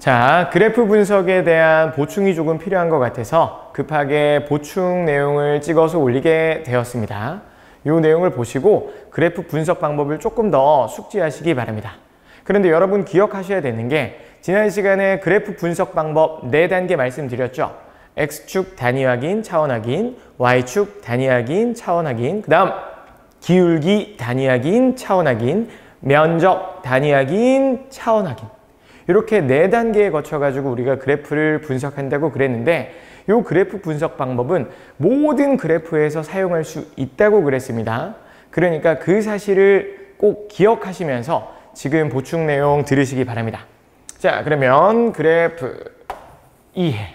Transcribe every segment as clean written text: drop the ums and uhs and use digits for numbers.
자, 그래프 분석에 대한 보충이 조금 필요한 것 같아서 급하게 보충 내용을 찍어서 올리게 되었습니다. 이 내용을 보시고 그래프 분석 방법을 조금 더 숙지하시기 바랍니다. 그런데 여러분 기억하셔야 되는 게 지난 시간에 그래프 분석 방법 4단계 말씀드렸죠. X축 단위 확인, 차원 확인, Y축 단위 확인, 차원 확인, 그 다음 기울기 단위 확인, 차원 확인, 면적 단위 확인, 차원 확인. 이렇게 4단계에 거쳐가지고 우리가 그래프를 분석한다고 그랬는데 이 그래프 분석 방법은 모든 그래프에서 사용할 수 있다고 그랬습니다. 그러니까 그 사실을 꼭 기억하시면서 지금 보충 내용 들으시기 바랍니다. 자, 그러면 그래프 이해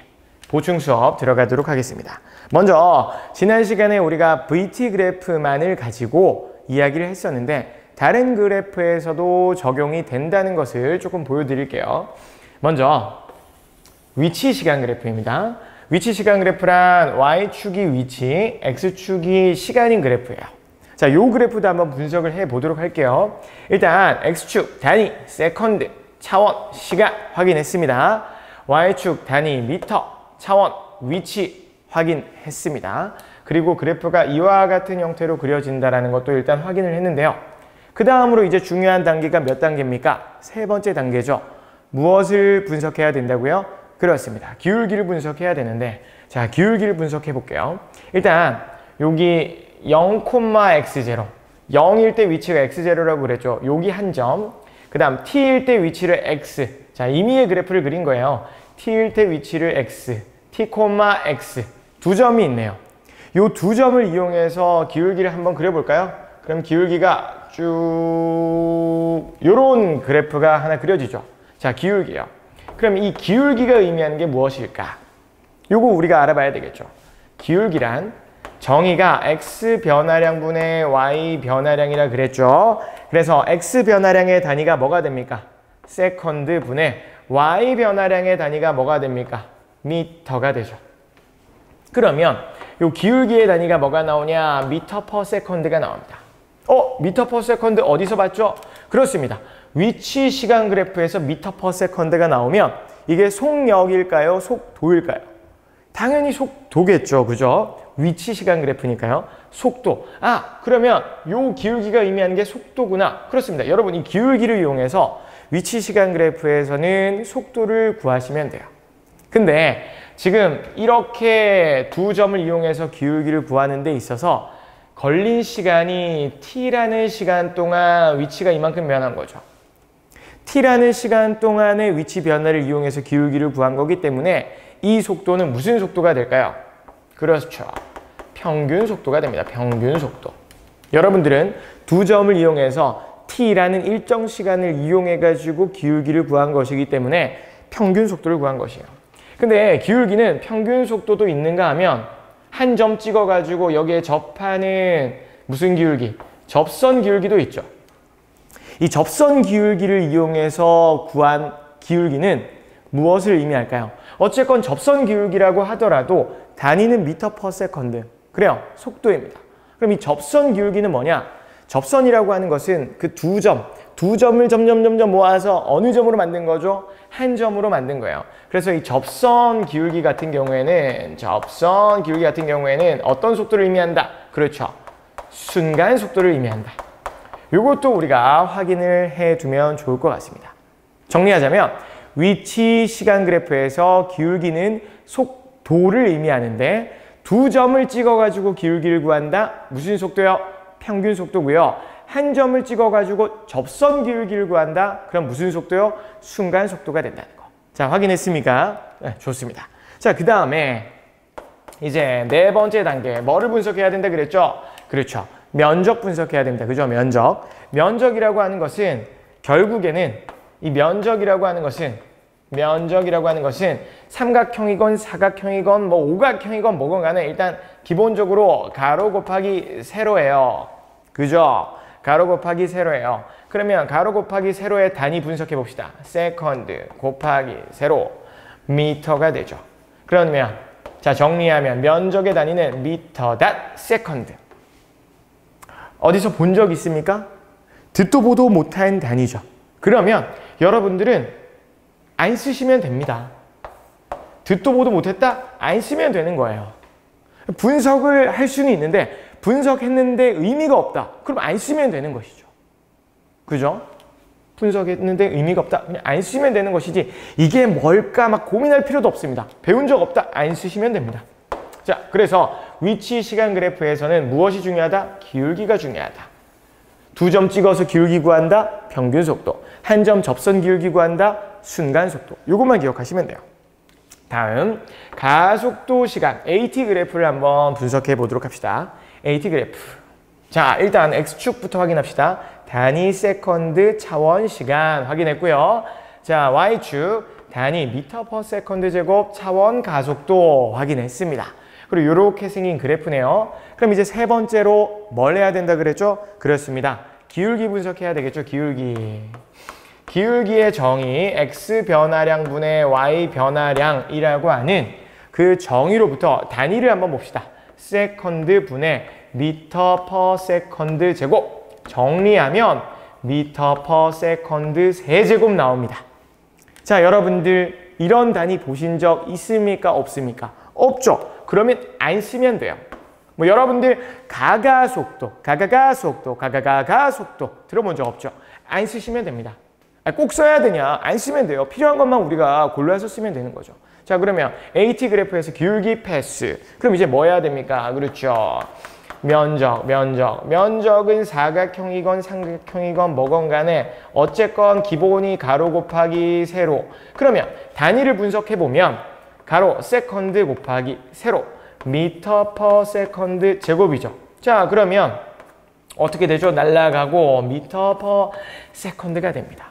보충 수업 들어가도록 하겠습니다. 먼저 지난 시간에 우리가 VT 그래프만을 가지고 이야기를 했었는데 다른 그래프에서도 적용이 된다는 것을 조금 보여드릴게요. 먼저 위치 시간 그래프입니다. 위치 시간 그래프란 Y축이 위치, X축이 시간인 그래프예요. 자, 이 그래프도 한번 분석을 해 보도록 할게요. 일단 X축 단위, 세컨드, 차원, 시간 확인했습니다. Y축 단위, 미터, 차원, 위치 확인했습니다. 그리고 그래프가 이와 같은 형태로 그려진다는 것도 일단 확인을 했는데요. 그 다음으로 이제 중요한 단계가 몇 단계입니까? 3번째 단계죠. 무엇을 분석해야 된다고요? 그렇습니다. 기울기를 분석해야 되는데, 자, 기울기를 분석해 볼게요. 일단 여기 0,x0, 0일 때 위치가 x0라고 그랬죠. 여기 한 점. 그 다음 t일 때 위치를 x. 자, 임의의 그래프를 그린 거예요. t일 때 위치를 x, t, x 두 점이 있네요. 이 두 점을 이용해서 기울기를 한번 그려볼까요? 그럼 기울기가 쭉 이런 그래프가 하나 그려지죠. 자, 기울기요. 그럼 이 기울기가 의미하는 게 무엇일까? 요거 우리가 알아봐야 되겠죠. 기울기란 정의가 x 변화량분의 y 변화량이라 그랬죠. 그래서 x 변화량의 단위가 뭐가 됩니까? 세컨드 분의 y 변화량의 단위가 뭐가 됩니까? 미터가 되죠. 그러면 요 기울기의 단위가 뭐가 나오냐? 미터 퍼 세컨드가 나옵니다. 미터 퍼 세컨드 어디서 봤죠? 그렇습니다. 위치 시간 그래프에서 미터 퍼 세컨드가 나오면 이게 속력일까요? 속도일까요? 당연히 속도겠죠. 그죠? 위치 시간 그래프니까요. 속도. 그러면 요 기울기가 의미하는 게 속도구나. 그렇습니다. 여러분 이 기울기를 이용해서 위치 시간 그래프에서는 속도를 구하시면 돼요. 근데 지금 이렇게 두 점을 이용해서 기울기를 구하는 데 있어서 걸린 시간이 t라는 시간 동안 위치가 이만큼 변한 거죠. t라는 시간 동안의 위치 변화를 이용해서 기울기를 구한 거기 때문에 이 속도는 무슨 속도가 될까요? 그렇죠. 평균 속도가 됩니다. 평균 속도. 여러분들은 두 점을 이용해서 t라는 일정 시간을 이용해 가지고 기울기를 구한 것이기 때문에 평균 속도를 구한 것이에요. 근데 기울기는 평균 속도도 있는가 하면 한 점 찍어가지고 여기에 접하는 무슨 기울기? 접선 기울기도 있죠. 이 접선 기울기를 이용해서 구한 기울기는 무엇을 의미할까요? 어쨌건 접선 기울기라고 하더라도 단위는 미터 퍼 세컨드. 그래요. 속도입니다. 그럼 이 접선 기울기는 뭐냐? 접선이라고 하는 것은 그 두 점을 점점 모아서 어느 점으로 만든 거죠? 한 점으로 만든 거예요. 그래서 이 접선 기울기 같은 경우에는 어떤 속도를 의미한다? 그렇죠. 순간 속도를 의미한다. 이것도 우리가 확인을 해두면 좋을 것 같습니다. 정리하자면 위치 시간 그래프에서 기울기는 속도를 의미하는데 두 점을 찍어가지고 기울기를 구한다? 무슨 속도요? 평균 속도고요. 한 점을 찍어가지고 접선 기울기를 구한다? 그럼 무슨 속도요? 순간 속도가 된다는 거. 자, 확인했습니까? 네, 좋습니다. 자, 그 다음에 이제 4번째 단계 뭐를 분석해야 된다 그랬죠? 그렇죠. 면적 분석해야 됩니다. 그죠? 면적. 면적이라고 하는 것은 결국에는 이 면적이라고 하는 것은 삼각형이건 사각형이건 뭐 오각형이건 뭐건 간에 일단 기본적으로 가로 곱하기 세로예요. 그죠? 가로 곱하기 세로예요. 그러면 가로 곱하기 세로의 단위 분석해 봅시다. 세컨드 곱하기 세로 미터가 되죠. 그러면 자, 정리하면 면적의 단위는 미터 닷 세컨드. 어디서 본 적 있습니까? 듣도 보도 못한 단위죠. 그러면 여러분들은 안 쓰시면 됩니다. 듣도 보도 못했다? 안 쓰면 되는 거예요. 분석을 할 수는 있는데 분석했는데 의미가 없다. 그럼 안 쓰면 되는 것이죠. 그죠? 분석했는데 의미가 없다. 그냥 안 쓰면 되는 것이지 이게 뭘까 막 고민할 필요도 없습니다. 배운 적 없다. 안 쓰시면 됩니다. 자, 그래서 위치 시간 그래프에서는 무엇이 중요하다? 기울기가 중요하다. 2점 찍어서 기울기 구한다. 평균 속도. 1점 접선 기울기 구한다. 순간 속도. 이것만 기억하시면 돼요. 다음 가속도 시간 AT 그래프를 한번 분석해 보도록 합시다. AT 그래프. 자, 일단 X축부터 확인합시다. 단위 세컨드 차원 시간 확인했고요. 자, Y축 단위 미터 퍼 세컨드 제곱 차원 가속도 확인했습니다. 그리고 이렇게 생긴 그래프네요. 그럼 이제 세 번째로 뭘 해야 된다 그랬죠? 그렇습니다. 기울기 분석해야 되겠죠? 기울기. 기울기의 정의 X 변화량 분의 Y 변화량이라고 하는 그 정의로부터 단위를 한번 봅시다. 세컨드 분의 미터 퍼 세컨드 제곱. 정리하면 미터 퍼 세컨드 세제곱 나옵니다. 자, 여러분들 이런 단위 보신 적 있습니까? 없습니까? 없죠. 그러면 안 쓰면 돼요. 뭐 여러분들 가가속도, 가가가속도, 가가가가속도 들어본 적 없죠? 안 쓰시면 됩니다. 꼭 써야 되냐? 안 쓰면 돼요. 필요한 것만 우리가 골라서 쓰면 되는 거죠. 자, 그러면 AT 그래프에서 기울기 패스. 그럼 이제 뭐 해야 됩니까? 그렇죠. 면적은 사각형이건 삼각형이건 뭐건 간에 어쨌건 기본이 가로 곱하기 세로. 그러면 단위를 분석해 보면 가로 세컨드 곱하기 세로 미터 퍼 세컨드 제곱이죠. 자, 그러면 어떻게 되죠? 날아가고 미터 퍼 세컨드가 됩니다.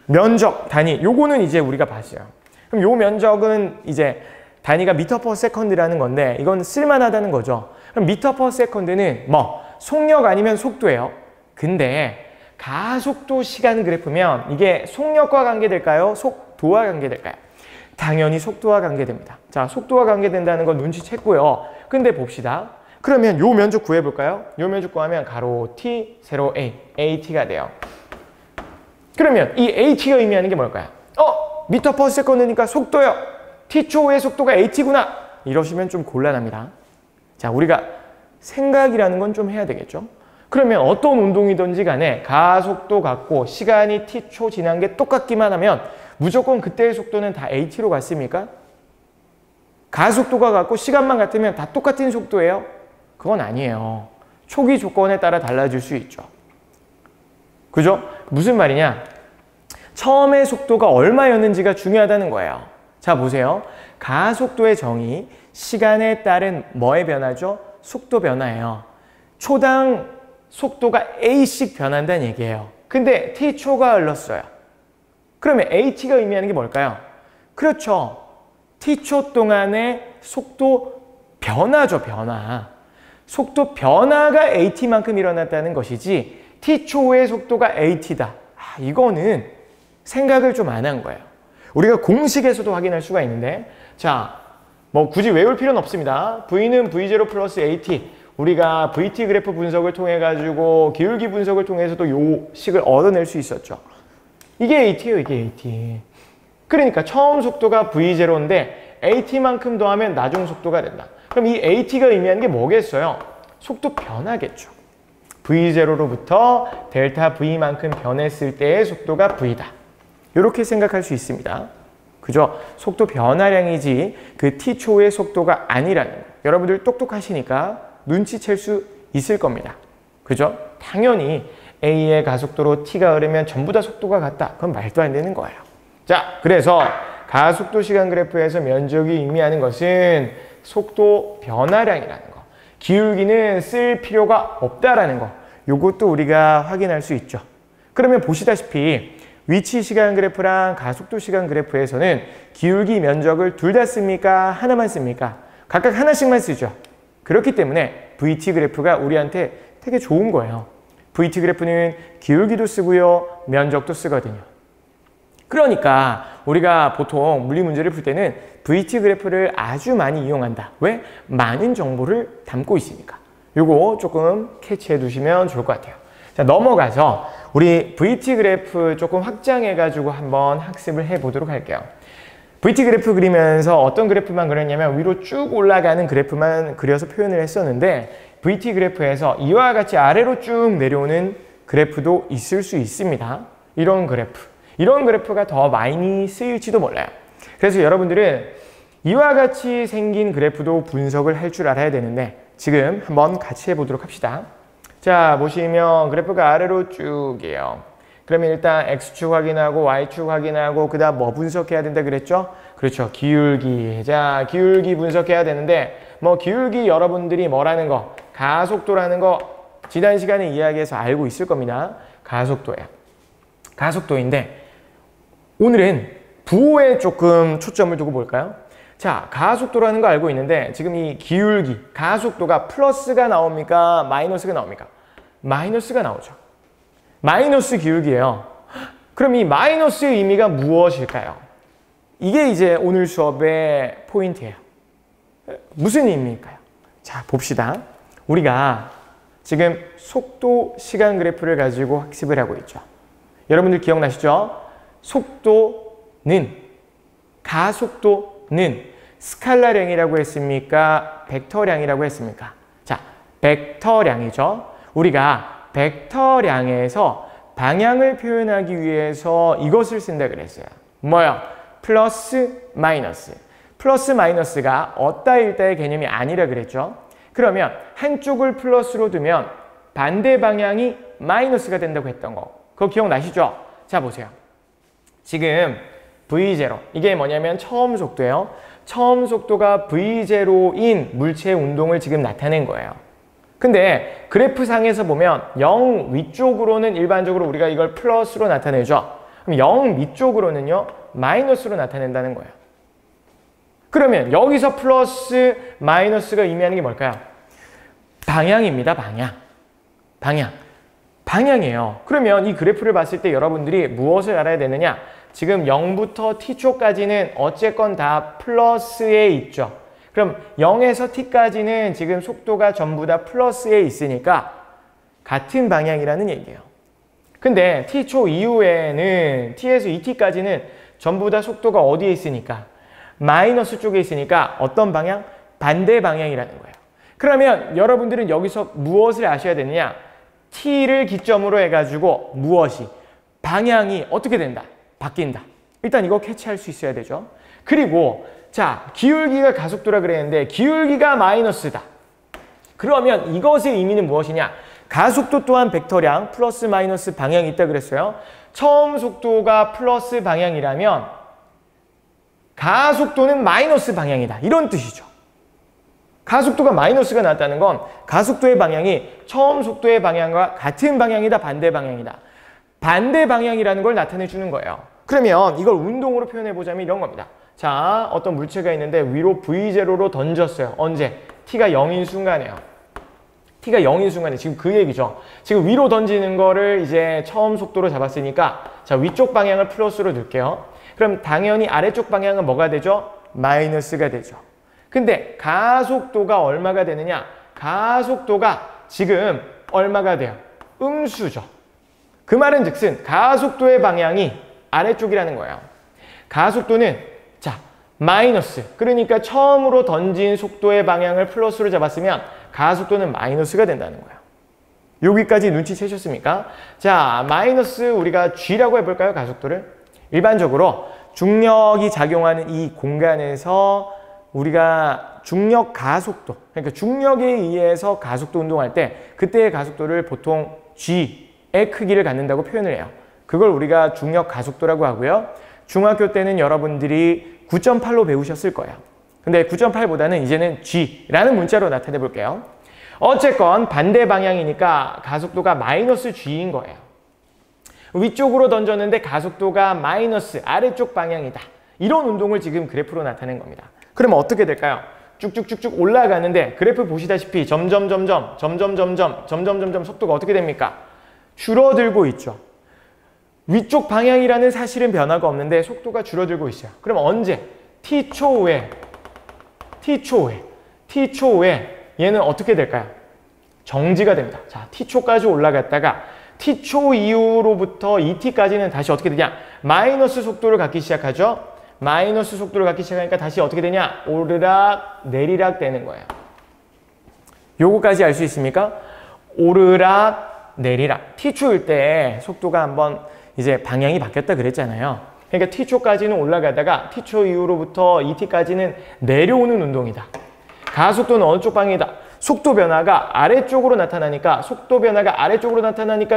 면적 단위 요거는 이제 우리가 봤어요. 그럼 요 면적은 이제 단위가 미터 퍼 세컨드라는 건데 이건 쓸만하다는 거죠. 그럼 미터 퍼 세컨드는 뭐 속력 아니면 속도예요. 근데 가속도 시간 그래프면 이게 속력과 관계될까요? 속도와 관계될까요? 당연히 속도와 관계됩니다. 자, 속도와 관계된다는 건 눈치챘고요. 근데 봅시다. 그러면 요 면적 구해볼까요? 요 면적 구하면 가로 T, 세로 A, AT가 돼요. 그러면 이 AT가 의미하는 게 뭘까요? 미터 퍼 세컨드니까 속도요. T초의 속도가 AT구나. 이러시면 좀 곤란합니다. 자, 우리가 생각이라는 건 좀 해야 되겠죠? 그러면 어떤 운동이든지 간에 가속도 같고 시간이 T초 지난 게 똑같기만 하면 무조건 그때의 속도는 다 AT로 갔습니까? 가속도가 같고 시간만 같으면 다 똑같은 속도예요? 그건 아니에요. 초기 조건에 따라 달라질 수 있죠. 그죠? 무슨 말이냐? 처음의 속도가 얼마였는지가 중요하다는 거예요. 자, 보세요. 가속도의 정의, 시간에 따른 뭐의 변화죠? 속도 변화예요. 초당 속도가 A씩 변한다는 얘기예요. 근데 T초가 흘렀어요. 그러면 AT가 의미하는 게 뭘까요? 그렇죠. T초 동안의 속도 변화죠, 변화. 속도 변화가 AT만큼 일어났다는 것이지 T초의 속도가 AT다. 이거는 생각을 좀 안 한 거예요. 우리가 공식에서도 확인할 수가 있는데 자, 뭐 굳이 외울 필요는 없습니다. V는 V0 플러스 AT. 우리가 VT 그래프 분석을 통해 가지고 기울기 분석을 통해서도 요 식을 얻어낼 수 있었죠. 이게 AT예요, 이게 AT. 그러니까 처음 속도가 V0인데 AT만큼 더하면 나중 속도가 된다. 그럼 이 AT가 의미하는 게 뭐겠어요? 속도 변화겠죠. V0로부터 델타 V만큼 변했을 때의 속도가 V다. 이렇게 생각할 수 있습니다. 그죠? 속도 변화량이지 그 T초의 속도가 아니라는 거. 여러분들 똑똑하시니까 눈치챌 수 있을 겁니다. 그죠? 당연히 A의 가속도로 T가 흐르면 전부 다 속도가 같다. 그건 말도 안 되는 거예요. 자, 그래서 가속도 시간 그래프에서 면적이 의미하는 것은 속도 변화량이라는 거. 기울기는 쓸 필요가 없다라는 거. 요것도 우리가 확인할 수 있죠. 그러면 보시다시피 위치 시간 그래프랑 가속도 시간 그래프에서는 기울기 면적을 둘 다 씁니까? 하나만 씁니까? 각각 하나씩만 쓰죠. 그렇기 때문에 VT 그래프가 우리한테 되게 좋은 거예요. VT 그래프는 기울기도 쓰고요, 면적도 쓰거든요. 그러니까 우리가 보통 물리 문제를 풀 때는 VT 그래프를 아주 많이 이용한다. 왜? 많은 정보를 담고 있으니까. 요거 조금 캐치해 두시면 좋을 것 같아요. 자, 넘어가서 우리 VT 그래프 조금 확장해가지고 한번 학습을 해보도록 할게요. VT 그래프 그리면서 어떤 그래프만 그렸냐면 위로 쭉 올라가는 그래프만 그려서 표현을 했었는데 VT 그래프에서 이와 같이 아래로 쭉 내려오는 그래프도 있을 수 있습니다. 이런 그래프가 더 많이 쓰일지도 몰라요. 그래서 여러분들은 이와 같이 생긴 그래프도 분석을 할 줄 알아야 되는데 지금 한번 같이 해보도록 합시다. 자, 보시면 그래프가 아래로 쭉이에요. 그러면 일단 X축 확인하고 Y축 확인하고 그 다음 뭐 분석해야 된다 그랬죠? 그렇죠. 기울기. 자, 기울기 분석해야 되는데 뭐 기울기 여러분들이 뭐라는 거? 가속도라는 거 지난 시간에 이야기해서 알고 있을 겁니다. 가속도예요. 가속도인데 오늘은 부호에 조금 초점을 두고 볼까요? 자, 가속도라는 거 알고 있는데 지금 이 기울기, 가속도가 플러스가 나옵니까? 마이너스가 나옵니까? 마이너스가 나오죠. 마이너스 기울기예요. 그럼 이 마이너스의 의미가 무엇일까요? 이게 이제 오늘 수업의 포인트예요. 무슨 의미일까요? 자, 봅시다. 우리가 지금 속도 시간 그래프를 가지고 학습을 하고 있죠. 여러분들 기억나시죠? 가속도는 스칼라량이라고 했습니까? 벡터량이라고 했습니까? 자, 벡터량이죠. 우리가 벡터량에서 방향을 표현하기 위해서 이것을 쓴다 그랬어요. 뭐요? 플러스 마이너스. 플러스 마이너스가 어따 일따의 개념이 아니라 그랬죠. 그러면 한쪽을 플러스로 두면 반대 방향이 마이너스가 된다고 했던 거. 그거 기억나시죠? 자, 보세요. 지금 V0. 이게 뭐냐면 처음 속도예요. 처음 속도가 V0인 물체의 운동을 지금 나타낸 거예요. 근데 그래프상에서 보면 0 위쪽으로는 일반적으로 우리가 이걸 플러스로 나타내죠. 그럼 0 밑쪽으로는요, 마이너스로 나타낸다는 거예요. 그러면 여기서 플러스 마이너스가 의미하는 게 뭘까요? 방향입니다. 방향이에요. 그러면 이 그래프를 봤을 때 여러분들이 무엇을 알아야 되느냐? 지금 0부터 t초까지는 어쨌건 다 플러스에 있죠. 그럼 0에서 t까지는 지금 속도가 전부 다 플러스에 있으니까 같은 방향이라는 얘기예요. 근데 t초 이후에는 t에서 2t까지는 전부 다 속도가 어디에 있으니까? 마이너스 쪽에 있으니까 어떤 방향? 반대 방향이라는 거예요. 그러면 여러분들은 여기서 무엇을 아셔야 되느냐? t를 기점으로 해가지고 무엇이? 방향이 어떻게 된다? 바뀐다. 일단 이거 캐치할 수 있어야 되죠. 그리고 자, 기울기가 가속도라 그랬는데 기울기가 마이너스다. 그러면 이것의 의미는 무엇이냐? 가속도 또한 벡터량 플러스 마이너스 방향이 있다 그랬어요. 처음 속도가 플러스 방향이라면 가속도는 마이너스 방향이다. 이런 뜻이죠. 가속도가 마이너스가 났다는 건 가속도의 방향이 처음 속도의 방향과 같은 방향이다, 반대 방향이다. 반대 방향이라는 걸 나타내 주는 거예요. 그러면 이걸 운동으로 표현해 보자면 이런 겁니다. 자, 어떤 물체가 있는데 위로 V0로 던졌어요. 언제? t가 0인 순간이에요. t가 0인 순간에 지금 그 얘기죠. 지금 위로 던지는 거를 이제 처음 속도로 잡았으니까 자, 위쪽 방향을 플러스로 넣을게요. 그럼 당연히 아래쪽 방향은 뭐가 되죠? 마이너스가 되죠. 근데 가속도가 얼마가 되느냐? 가속도가 지금 얼마가 돼요? 음수죠. 그 말은 즉슨 가속도의 방향이 아래쪽이라는 거예요. 가속도는 자, 마이너스. 그러니까 처음으로 던진 속도의 방향을 플러스로 잡았으면 가속도는 마이너스가 된다는 거예요. 여기까지 눈치채셨습니까? 자, 마이너스 우리가 G라고 해볼까요? 가속도를. 일반적으로 중력이 작용하는 이 공간에서 우리가 중력 가속도, 그러니까 중력에 의해서 가속도 운동할 때 그때의 가속도를 보통 G의 크기를 갖는다고 표현을 해요. 그걸 우리가 중력 가속도라고 하고요. 중학교 때는 여러분들이 9.8로 배우셨을 거예요. 근데 9.8보다는 이제는 G라는 문자로 나타내 볼게요. 어쨌건 반대 방향이니까 가속도가 마이너스 G인 거예요. 위쪽으로 던졌는데 가속도가 마이너스 아래쪽 방향이다. 이런 운동을 지금 그래프로 나타낸 겁니다. 그러면 어떻게 될까요? 쭉쭉쭉쭉 올라가는데 그래프 보시다시피 점점 속도가 어떻게 됩니까? 줄어들고 있죠. 위쪽 방향이라는 사실은 변화가 없는데 속도가 줄어들고 있어요. 그럼 언제? t초 후에 얘는 어떻게 될까요? 정지가 됩니다. 자, t초까지 올라갔다가 t초 이후로부터 et까지는 다시 어떻게 되냐? 마이너스 속도를 갖기 시작하죠. 마이너스 속도를 갖기 시작하니까 다시 어떻게 되냐? 오르락 내리락 되는 거예요. 요거까지 알 수 있습니까? 오르락 내리락. t초일 때 속도가 한번 이제 방향이 바뀌었다 그랬잖아요. 그러니까 t초까지는 올라가다가 t초 이후로부터 et까지는 내려오는 운동이다. 가속도는 어느 쪽 방향이다? 속도 변화가 아래쪽으로 나타나니까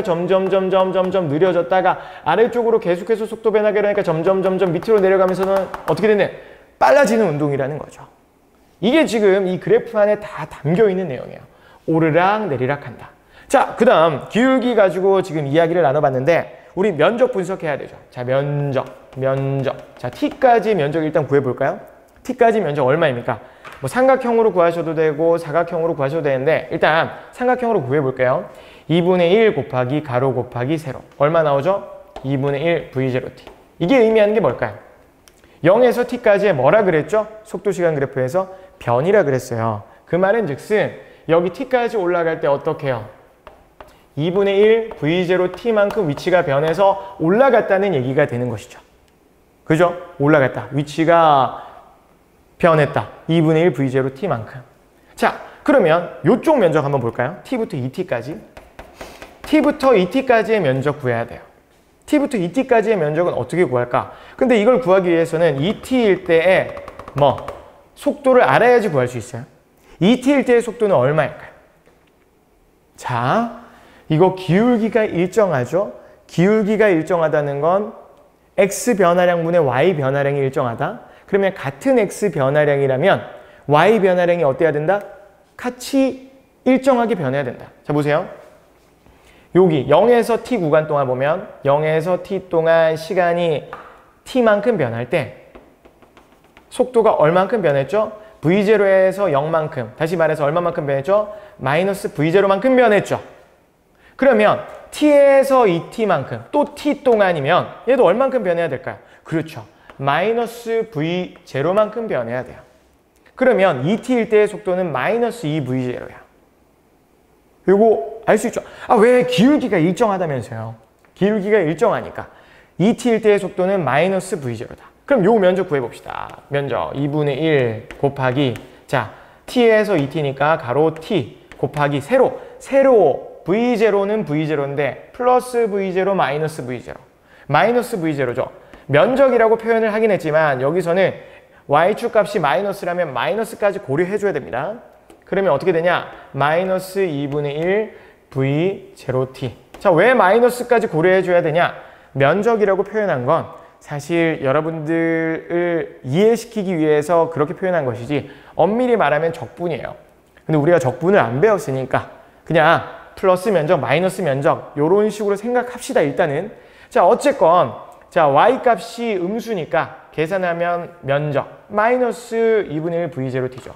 점점 느려졌다가 아래쪽으로 계속해서 속도 변화가 일어나니까 점점 밑으로 내려가면서는 어떻게 되는? 빨라지는 운동이라는 거죠. 이게 지금 이 그래프 안에 다 담겨 있는 내용이에요. 오르락 내리락 한다. 자, 그 다음 기울기 가지고 지금 이야기를 나눠봤는데 우리 면적 분석해야 되죠. 자, 면적. 자, t까지 면적 일단 구해볼까요? t까지 면적 얼마입니까? 뭐 삼각형으로 구하셔도 되고 사각형으로 구하셔도 되는데 일단 삼각형으로 구해볼게요. 2분의 1 곱하기 가로 곱하기 세로. 얼마 나오죠? 2분의 1 v0t. 이게 의미하는 게 뭘까요? 0에서 t까지의 뭐라 그랬죠? 속도시간 그래프에서 변이라 그랬어요. 그 말은 즉슨 여기 t까지 올라갈 때 어떻게 해요? 2분의 1 v0t만큼 위치가 변해서 올라갔다는 얘기가 되는 것이죠. 그죠? 올라갔다. 위치가 변했다. 2분의 1 v0t만큼. 자, 그러면 이쪽 면적 한번 볼까요? t부터 et까지. t부터 et까지의 면적 구해야 돼요. t부터 et까지의 면적은 어떻게 구할까? 근데 이걸 구하기 위해서는 et일 때의 속도를 알아야지 구할 수 있어요. et일 때의 속도는 얼마일까요? 자, 이거 기울기가 일정하죠? 기울기가 일정하다는 건 x 변화량분의 y 변화량이 일정하다. 그러면 같은 x 변화량이라면 y 변화량이 어때야 된다? 같이 일정하게 변해야 된다. 자, 보세요. 여기 0에서 t 구간 동안 보면 0에서 t 동안 시간이 t만큼 변할 때 속도가 얼만큼 변했죠? v0에서 0만큼, 다시 말해서 얼마만큼 변했죠? 마이너스 v0만큼 변했죠. 그러면 t에서 et만큼 또 t 동안이면 얘도 얼만큼 변해야 될까요? 그렇죠. 마이너스 v0만큼 변해야 돼요. 그러면 et일 때의 속도는 마이너스 2v0야. 이거 알 수 있죠? 왜 기울기가 일정하다면서요? 기울기가 일정하니까 et일 때의 속도는 마이너스 v0다. 그럼 요 면적 구해봅시다. 면적 2분의 1 곱하기 자 t에서 et니까 가로 t 곱하기 세로 v0는 v0인데 플러스 v0 마이너스 v0 마이너스 v0죠. 면적이라고 표현을 하긴 했지만 여기서는 y축 값이 마이너스라면 마이너스까지 고려해줘야 됩니다. 그러면 어떻게 되냐? 마이너스 2분의 1 v0t. 자, 왜 마이너스까지 고려해줘야 되냐? 면적이라고 표현한 건 사실 여러분들을 이해시키기 위해서 그렇게 표현한 것이지 엄밀히 말하면 적분이에요. 근데 우리가 적분을 안 배웠으니까 그냥 플러스 면적, 마이너스 면적 이런 식으로 생각합시다. 일단은 자, 어쨌건 자, y값이 음수니까 계산하면 면적 마이너스 2분의 1 v0t죠.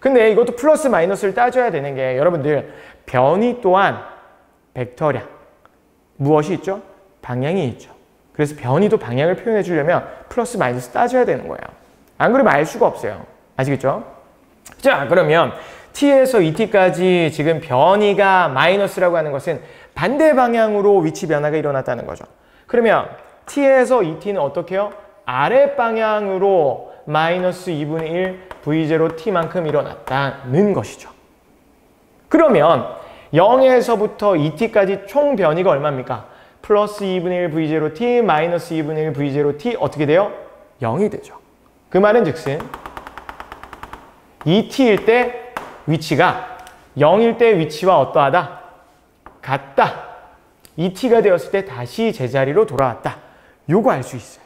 근데 이것도 플러스 마이너스를 따져야 되는 게 여러분들 변이 또한 벡터량 무엇이 있죠? 방향이 있죠. 그래서 변이도 방향을 표현해 주려면 플러스 마이너스 따져야 되는 거예요. 안 그러면 알 수가 없어요. 아시겠죠? 자, 그러면 t에서 et까지 지금 변이가 마이너스라고 하는 것은 반대 방향으로 위치 변화가 일어났다는 거죠. 그러면 t에서 et는 어떻게 해요? 아래 방향으로 마이너스 2분의 1 v0t만큼 일어났다는 것이죠. 그러면 0에서부터 et까지 총 변이가 얼마입니까? 플러스 2분의 1 v0t 마이너스 2분의 1 v0t 어떻게 돼요? 0이 되죠. 그 말은 즉슨 et일 때 위치가 0일 때 위치와 어떠하다? 같다. et가 되었을 때 다시 제자리로 돌아왔다. 요거 알 수 있어요.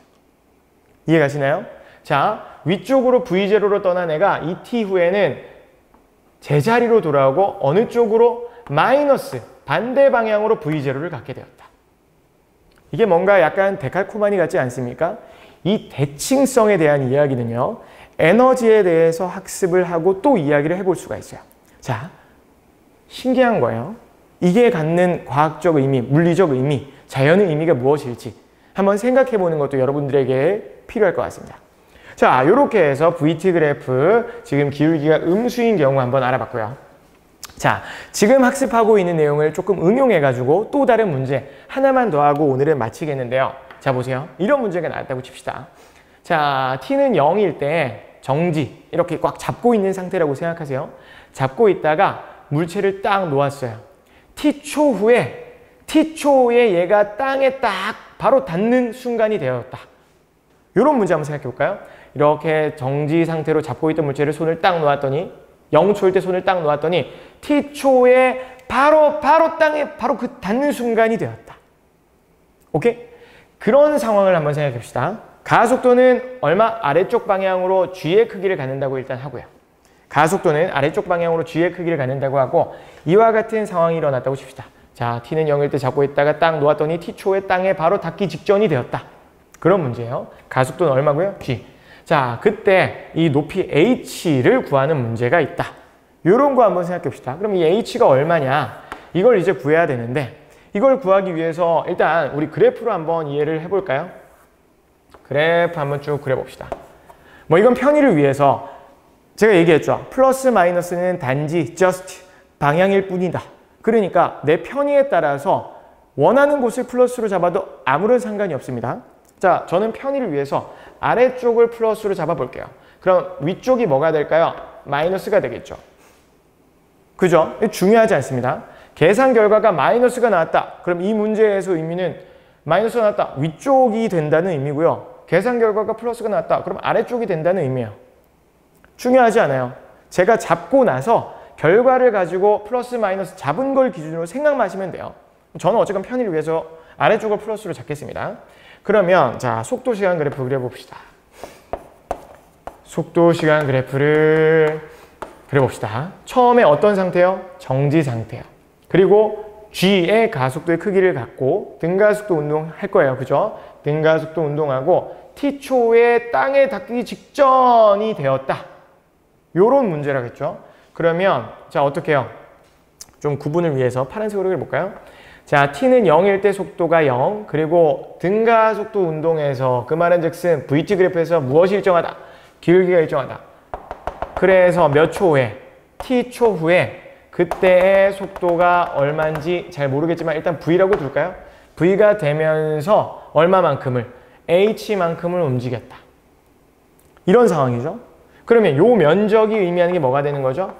이해가시나요? 자, 위쪽으로 v0로 떠난 애가 et 후에는 제자리로 돌아오고 어느 쪽으로? 마이너스 반대 방향으로 v0를 갖게 되었다. 이게 뭔가 약간 데칼코마니 같지 않습니까? 이 대칭성에 대한 이야기는요. 에너지에 대해서 학습을 하고 또 이야기를 해볼 수가 있어요. 자, 신기한 거예요. 이게 갖는 과학적 의미, 물리적 의미, 자연의 의미가 무엇일지 한번 생각해 보는 것도 여러분들에게 필요할 것 같습니다. 자, 이렇게 해서 VT 그래프 지금 기울기가 음수인 경우 한번 알아봤고요. 자, 지금 학습하고 있는 내용을 조금 응용해가지고 또 다른 문제 하나만 더 하고 오늘은 마치겠는데요. 자, 보세요. 이런 문제가 나왔다고 칩시다. 자, t는 0일 때 정지, 이렇게 꽉 잡고 있는 상태라고 생각하세요. 잡고 있다가 물체를 딱 놓았어요. t초 후에 얘가 땅에 딱 바로 닿는 순간이 되었다. 이런 문제 한번 생각해 볼까요? 이렇게 정지 상태로 잡고 있던 물체를 손을 딱 놓았더니 0초일 때 손을 딱 놓았더니 t초에 바로 땅에 바로 그 닿는 순간이 되었다. 오케이? 그런 상황을 한번 생각해 봅시다. 가속도는 얼마? 아래쪽 방향으로 g의 크기를 갖는다고 일단 하고요. 가속도는 아래쪽 방향으로 g의 크기를 갖는다고 하고 이와 같은 상황이 일어났다고 칩시다. 자, t는 0일 때 잡고 있다가 딱 놓았더니 t초에 땅에 바로 닿기 직전이 되었다. 그런 문제예요. 가속도는 얼마고요? g. 자, 그때 이 높이 h를 구하는 문제가 있다. 이런 거 한번 생각해 봅시다. 그럼 이 h가 얼마냐? 이걸 이제 구해야 되는데 이걸 구하기 위해서 일단 우리 그래프로 한번 이해를 해볼까요? 그래프 한번 쭉 그려봅시다. 뭐 이건 편의를 위해서 제가 얘기했죠. 플러스 마이너스는 단지 just 방향일 뿐이다. 그러니까 내 편의에 따라서 원하는 곳을 플러스로 잡아도 아무런 상관이 없습니다. 자, 저는 편의를 위해서 아래쪽을 플러스로 잡아볼게요. 그럼 위쪽이 뭐가 될까요? 마이너스가 되겠죠. 그죠? 중요하지 않습니다. 계산 결과가 마이너스가 나왔다. 그럼 이 문제에서 의미는 마이너스가 나왔다. 위쪽이 된다는 의미고요. 계산 결과가 플러스가 나왔다. 그럼 아래쪽이 된다는 의미예요. 중요하지 않아요. 제가 잡고 나서 결과를 가지고 플러스 마이너스 잡은 걸 기준으로 생각만 하시면 돼요. 저는 어쨌건 편의를 위해서 아래쪽을 플러스로 잡겠습니다. 그러면 자, 속도 시간 그래프 그려봅시다. 속도 시간 그래프를 그려봅시다. 처음에 어떤 상태요? 정지 상태요. 그리고 g의 가속도의 크기를 갖고 등가속도 운동할 거예요. 그죠? 등가속도 운동하고 t초에 땅에 닿기 직전이 되었다. 요런 문제라겠죠. 그러면 자, 어떻게 해요? 좀 구분을 위해서 파란색으로 그려볼까요? 자, t는 0일 때 속도가 0, 그리고 등가속도 운동에서 그 말은 즉슨 VT 그래프에서 무엇이 일정하다? 기울기가 일정하다. 그래서 몇 초 후에? t초 후에 그때의 속도가 얼마인지 잘 모르겠지만 일단 V라고 둘까요? V가 되면서 얼마만큼을? H만큼을 움직였다. 이런 상황이죠. 그러면 요 면적이 의미하는 게 뭐가 되는 거죠?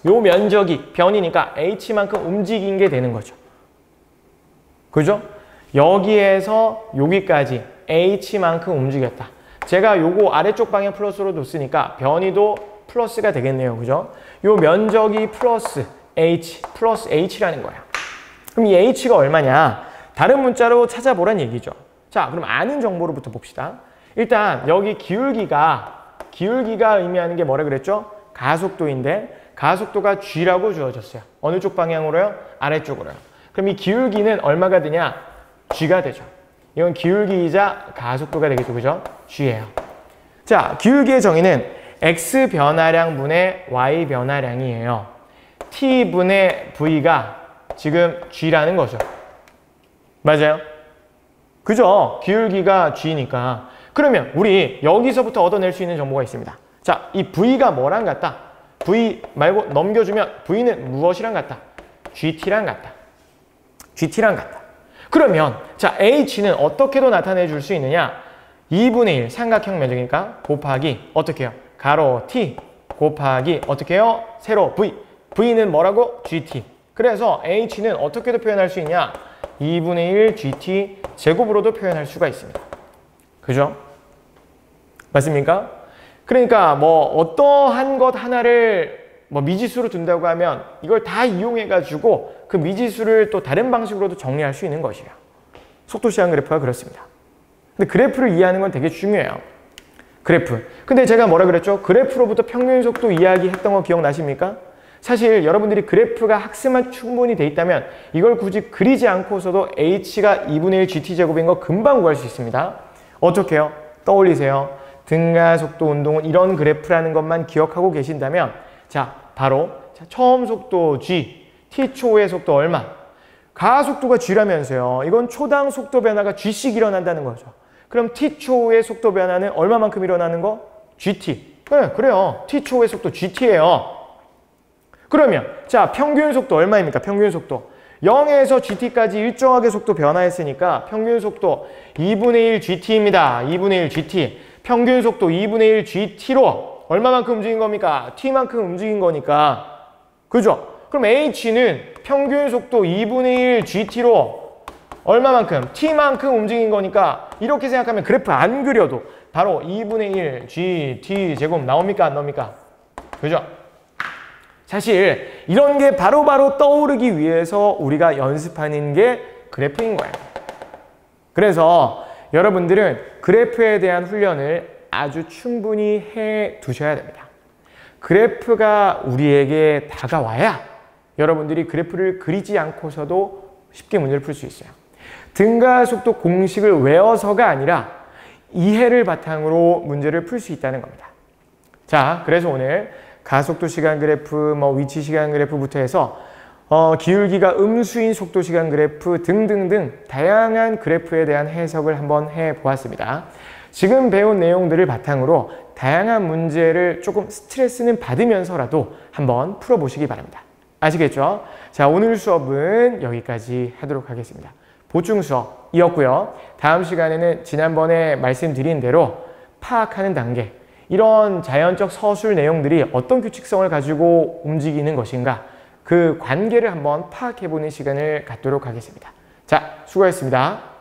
요 면적이 변이니까 H만큼 움직인 게 되는 거죠. 그죠? 여기에서 여기까지 H만큼 움직였다. 제가 요거 아래쪽 방향 플러스로 뒀으니까 변이도 플러스가 되겠네요. 그죠? 요 면적이 플러스 H라는 거야. 그럼 이 H가 얼마냐? 다른 문자로 찾아보란 얘기죠. 자, 그럼 아는 정보로부터 봅시다. 일단 여기 기울기가 의미하는 게 뭐라 그랬죠? 가속도인데 가속도가 G라고 주어졌어요. 어느 쪽 방향으로요? 아래쪽으로요. 그럼 이 기울기는 얼마가 되냐? G가 되죠. 이건 기울기이자 가속도가 되겠죠. 그죠? G예요. 자, 기울기의 정의는 X 변화량분의 Y 변화량이에요. T분의 V가 지금 G라는 거죠. 맞아요? 그죠? 기울기가 G니까. 그러면 우리 여기서부터 얻어낼 수 있는 정보가 있습니다. 자, 이 V가 뭐랑 같다? V 말고 넘겨주면 V는 무엇이랑 같다? GT랑 같다. GT랑 같다. 그러면 자, H는 어떻게도 나타내 줄 수 있느냐? 2분의 1 삼각형 면적이니까 곱하기 어떻게 해요? 가로 T 곱하기 어떻게 해요? 세로 V. V는 뭐라고? GT. 그래서 H는 어떻게도 표현할 수 있냐? 2분의 1 GT 제곱으로도 표현할 수가 있습니다. 그죠? 맞습니까? 그러니까 뭐 어떠한 것 하나를 뭐 미지수로 둔다고 하면 이걸 다 이용해가지고 그 미지수를 또 다른 방식으로도 정리할 수 있는 것이에요. 속도 시간 그래프가 그렇습니다. 근데 그래프를 이해하는 건 되게 중요해요. 그래프. 근데 제가 뭐라 그랬죠? 그래프로부터 평균 속도 이야기했던 거 기억나십니까? 사실 여러분들이 그래프가 학습만 충분히 돼 있다면 이걸 굳이 그리지 않고서도 H가 2분의 1 GT제곱인 거 금방 구할 수 있습니다. 어떻게 해요? 떠올리세요. 등가속도 운동은 이런 그래프라는 것만 기억하고 계신다면 자, 바로 자, 처음 속도 G, T초의 속도 얼마? 가속도가 G라면서요. 이건 초당 속도 변화가 G씩 일어난다는 거죠. 그럼 T초의 속도 변화는 얼마만큼 일어나는 거? GT. 그래요. T초의 속도 GT예요. 그러면 자, 평균 속도 얼마입니까? 평균 속도 0에서 GT까지 일정하게 속도 변화했으니까 평균 속도 2분의 1 GT입니다. 2분의 1 GT. 평균 속도 2분의 1 GT로 얼마만큼 움직인 겁니까? T만큼 움직인 거니까. 그죠? 그럼 H는 평균 속도 2분의 1 GT로 얼마만큼? T만큼 움직인 거니까 이렇게 생각하면 그래프 안 그려도 바로 2분의 1 GT 제곱 나옵니까? 안 나옵니까? 그죠? 사실 이런 게 바로바로 떠오르기 위해서 우리가 연습하는 게 그래프인 거예요. 그래서 여러분들은 그래프에 대한 훈련을 아주 충분히 해 두셔야 됩니다. 그래프가 우리에게 다가와야 여러분들이 그래프를 그리지 않고서도 쉽게 문제를 풀 수 있어요. 등가속도 공식을 외워서가 아니라 이해를 바탕으로 문제를 풀 수 있다는 겁니다. 자, 그래서 오늘 가속도 시간 그래프, 위치 시간 그래프부터 해서 기울기가 음수인 속도 시간 그래프 등등등 다양한 그래프에 대한 해석을 한번 해보았습니다. 지금 배운 내용들을 바탕으로 다양한 문제를 조금 스트레스는 받으면서라도 한번 풀어보시기 바랍니다. 아시겠죠? 자, 오늘 수업은 여기까지 하도록 하겠습니다. 보충 수업이었고요. 다음 시간에는 지난번에 말씀드린 대로 파악하는 단계, 이런 자연적 서술 내용들이 어떤 규칙성을 가지고 움직이는 것인가, 그 관계를 한번 파악해보는 시간을 갖도록 하겠습니다. 자, 수고하셨습니다.